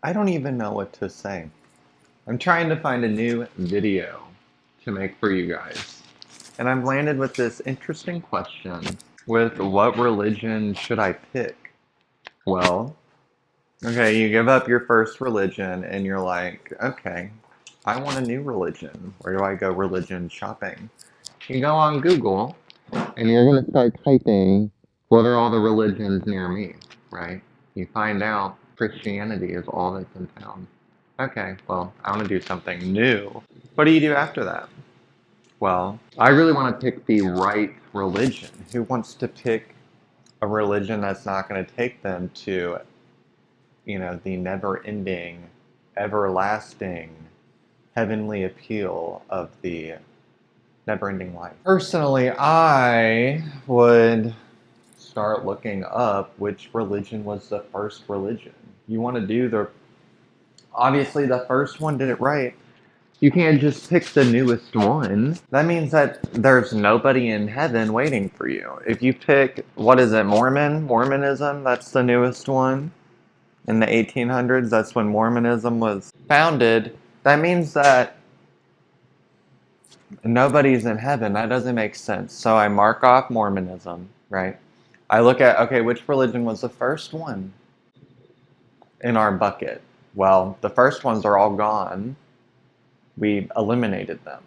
I don't even know what to say. I'm trying to find a new video to make for you guys. And I've landed with this interesting question with what religion should I pick? Well, okay, you give up your first religion and you're like, okay, I want a new religion. Where do I go religion shopping? You go on Google and you're going to start typing, what are all the religions near me, right? You find out Christianity is all that's in town. Okay, well, I want to do something new. What do you do after that? Well, I really want to pick the right religion. Who wants to pick a religion that's not going to take them to, the never-ending, everlasting, heavenly appeal of the never-ending life? Personally, I would start looking up which religion was the first religion. You want to do obviously the first one did it right. You can't just pick the newest one. That means that there's nobody in heaven waiting for you. If you pick, what is it, Mormonism, that's the newest one. In the 1800s, that's when Mormonism was founded. That means that nobody's in heaven. That doesn't make sense. So I mark off Mormonism, right? I look at, okay, which religion was the first one in our bucket? Well, the first ones are all gone. We eliminated them,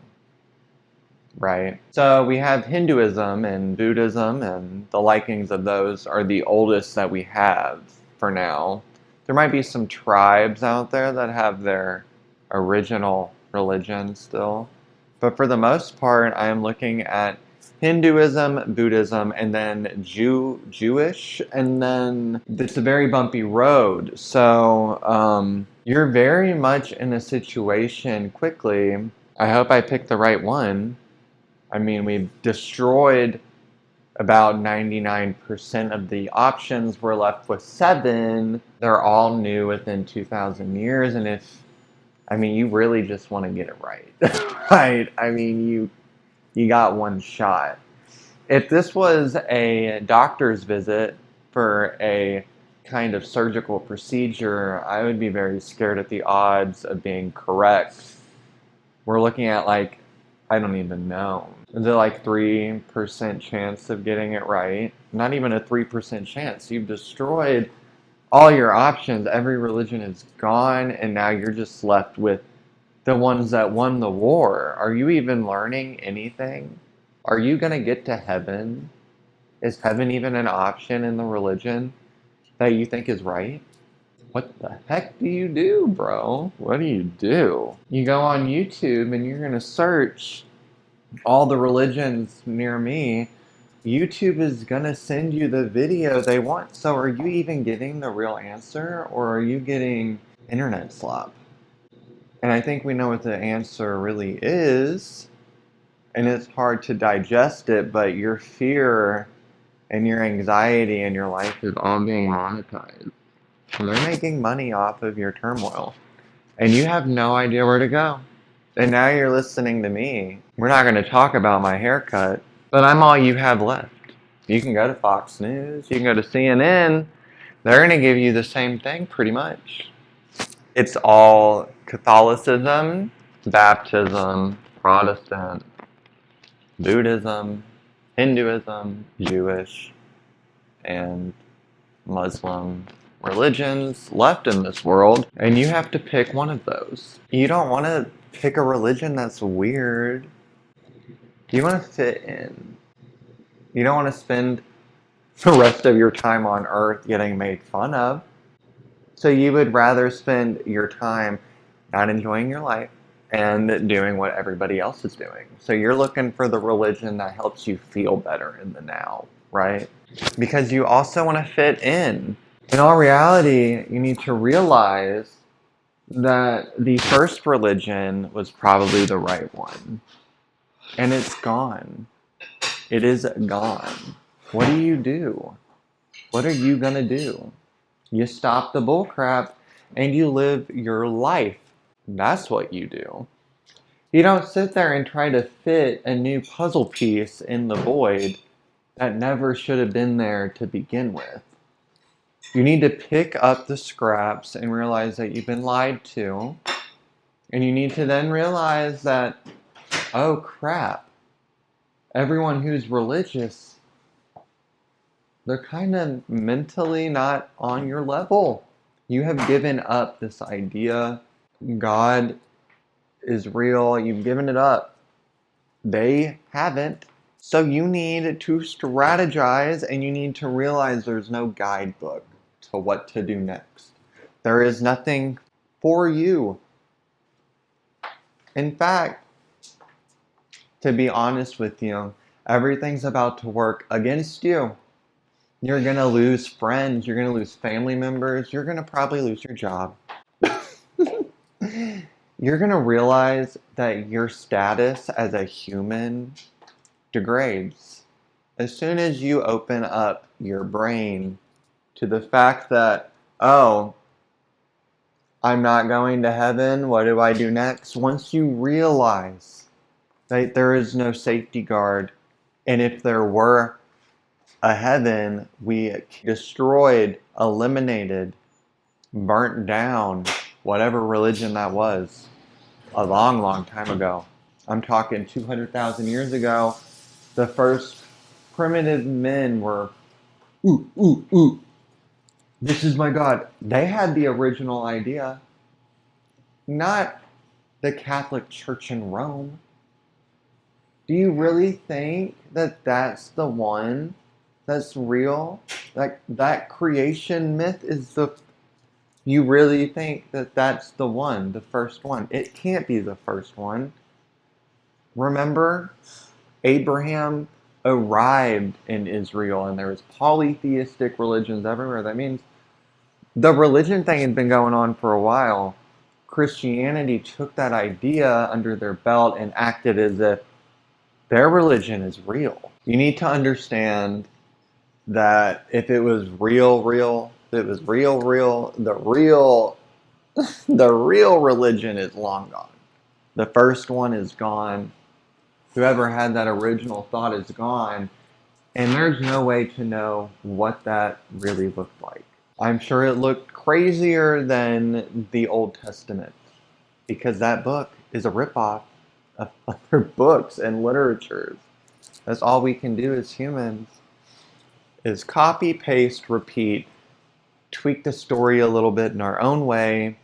right? So we have Hinduism and Buddhism, and the likings of those are the oldest that we have for now. There might be some tribes out there that have their original religion still. But for the most part, I am looking at Hinduism, Buddhism, and then Jewish, and then it's a very bumpy road. So you're very much in a situation quickly. I hope I picked the right one. I mean, we've destroyed about 99% of the options. We're left with 7. They're all new within 2,000 years, and you really just want to get it right, right? I mean, you got one shot. If this was a doctor's visit for a kind of surgical procedure, I would be very scared at the odds of being correct. We're looking at I don't even know. Is it 3% chance of getting it right? Not even a 3% chance. You've destroyed all your options. Every religion is gone, and now you're just left with the ones that won the war. Are you even learning anything? Are you going to get to heaven? Is heaven even an option in the religion that you think is right? What the heck do you do, bro? What do you do? You go on YouTube and you're going to search all the religions near me. YouTube is going to send you the video they want. So are you even getting the real answer, or are you getting internet slop? And I think we know what the answer really is, and it's hard to digest it, but your fear and your anxiety in your life is all being monetized. And they're making money off of your turmoil, and you have no idea where to go. And now you're listening to me. We're not going to talk about my haircut, but I'm all you have left. You can go to Fox News, you can go to CNN. They're going to give you the same thing pretty much. It's all Catholicism, Baptism, Protestant, Buddhism, Hinduism, Jewish, and Muslim religions left in this world, and you have to pick one of those. You don't want to pick a religion that's weird. You want to fit in. You don't want to spend the rest of your time on earth getting made fun of. So you would rather spend your time not enjoying your life and doing what everybody else is doing. So you're looking for the religion that helps you feel better in the now, right? Because you also want to fit in. In all reality, you need to realize that the first religion was probably the right one. And it's gone. It is gone. What do you do? What are you going to do? You stop the bullcrap and you live your life. That's what you do. You don't sit there and try to fit a new puzzle piece in the void that never should have been there to begin with. You need to pick up the scraps and realize that you've been lied to. And you need to then realize that, oh crap, everyone who's religious, they're kind of mentally not on your level. You have given up this idea. God is real. You've given it up. They haven't. So you need to strategize and you need to realize there's no guidebook to what to do next. There is nothing for you. In fact, to be honest with you, everything's about to work against you. You're going to lose friends. You're going to lose family members. You're going to probably lose your job. You're going to realize that your status as a human degrades. As soon as you open up your brain to the fact that, oh, I'm not going to heaven, what do I do next? Once you realize that there is no safety guard, and if there were a heaven, we destroyed, eliminated, burnt down whatever religion that was a long, long time ago. I'm talking 200,000 years ago. The first primitive men were, this is my God. They had the original idea, not the Catholic Church in Rome. Do you really think that that's the one that's real? Like that creation myth is the... You really think that that's the one, the first one? It can't be the first one. Remember, Abraham arrived in Israel and there was polytheistic religions everywhere. That means the religion thing had been going on for a while. Christianity took that idea under their belt and acted as if their religion is real. You need to understand that if it was real, if it was real, the real religion is long gone. The first one is gone. Whoever had that original thought is gone. And there's no way to know what that really looked like. I'm sure it looked crazier than the Old Testament because that book is a ripoff of other books and literatures. That's all we can do as humans is copy, paste, repeat, tweak the story a little bit in our own way.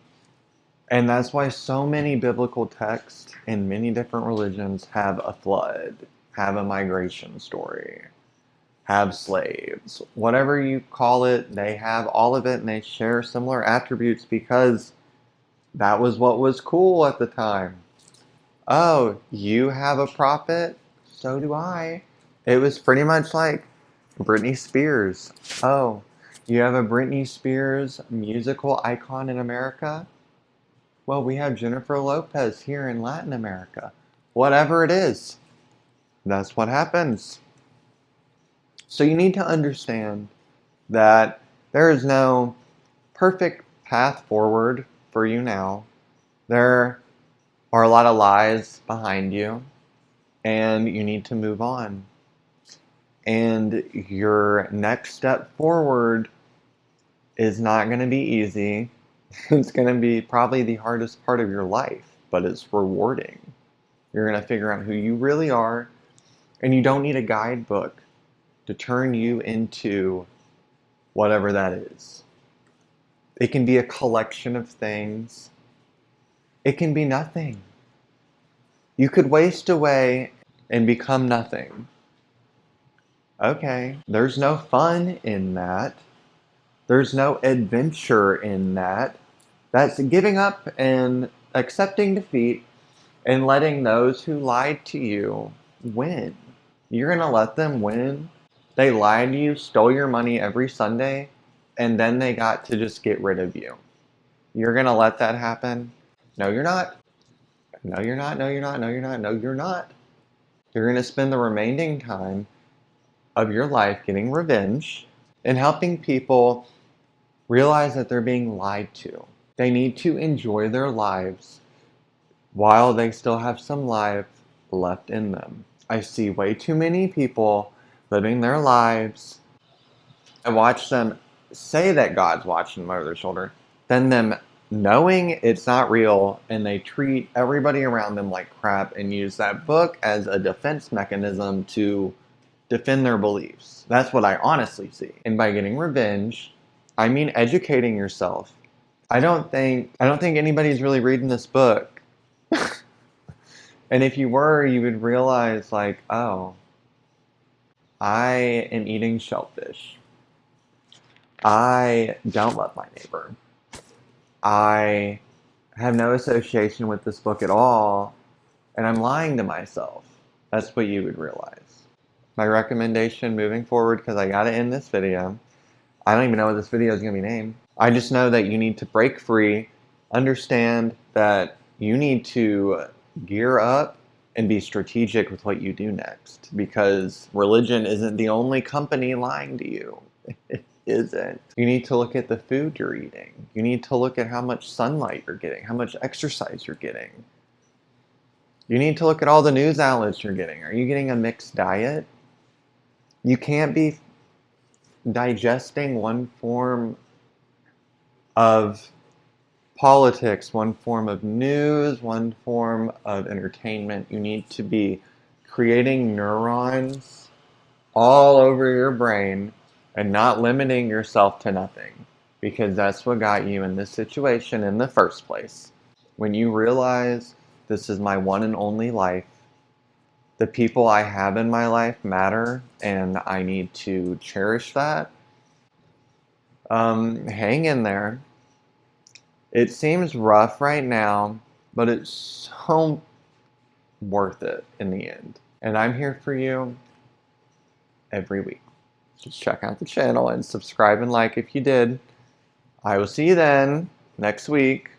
And that's why so many biblical texts in many different religions have a flood, have a migration story, have slaves. Whatever you call it, they have all of it and they share similar attributes because that was what was cool at the time. Oh, you have a prophet? So do I. It was pretty much like Britney Spears. Oh, you have a Britney Spears musical icon in America? Well, we have Jennifer Lopez here in Latin America. Whatever it is, that's what happens. So you need to understand that there is no perfect path forward for you now. There are a lot of lies behind you, and you need to move on. And your next step forward is not going to be easy. It's going to be probably the hardest part of your life, but it's rewarding. You're going to figure out who you really are, and you don't need a guidebook to turn you into whatever that is. It can be a collection of things. It can be nothing. You could waste away and become nothing. Okay, there's no fun in that. There's no adventure in that. That's giving up and accepting defeat and letting those who lied to you win. You're going to let them win? They lied to you, stole your money every Sunday, and then they got to just get rid of you. You're going to let that happen? No, you're not. No, you're not. No, you're not. No, you're not. No, you're not. You're going to spend the remaining time of your life getting revenge and helping people realize that they're being lied to. They need to enjoy their lives while they still have some life left in them. I see way too many people living their lives. I watch them say that God's watching them over their shoulder than them knowing it's not real and they treat everybody around them like crap and use that book as a defense mechanism to defend their beliefs. That's what I honestly see. And by getting revenge, I mean educating yourself. I don't think anybody's really reading this book. And if you were, you would realize like, oh, I am eating shellfish. I don't love my neighbor. I have no association with this book at all, and I'm lying to myself. That's what you would realize. My recommendation moving forward, because I gotta end this video. I don't even know what this video is gonna be named. I just know that you need to break free, understand that you need to gear up and be strategic with what you do next, because religion isn't the only company lying to you. It isn't. You need to look at the food you're eating. You need to look at how much sunlight you're getting, how much exercise you're getting. You need to look at all the news outlets you're getting. Are you getting a mixed diet? You can't be digesting one form of politics, one form of news, one form of entertainment. You need to be creating neurons all over your brain and not limiting yourself to nothing, because that's what got you in this situation in the first place. When you realize this is my one and only life, the people I have in my life matter, and I need to cherish that. Hang in there. It seems rough right now, but it's so worth it in the end. And I'm here for you every week. Just check out the channel and subscribe and like if you did. I will see you then next week.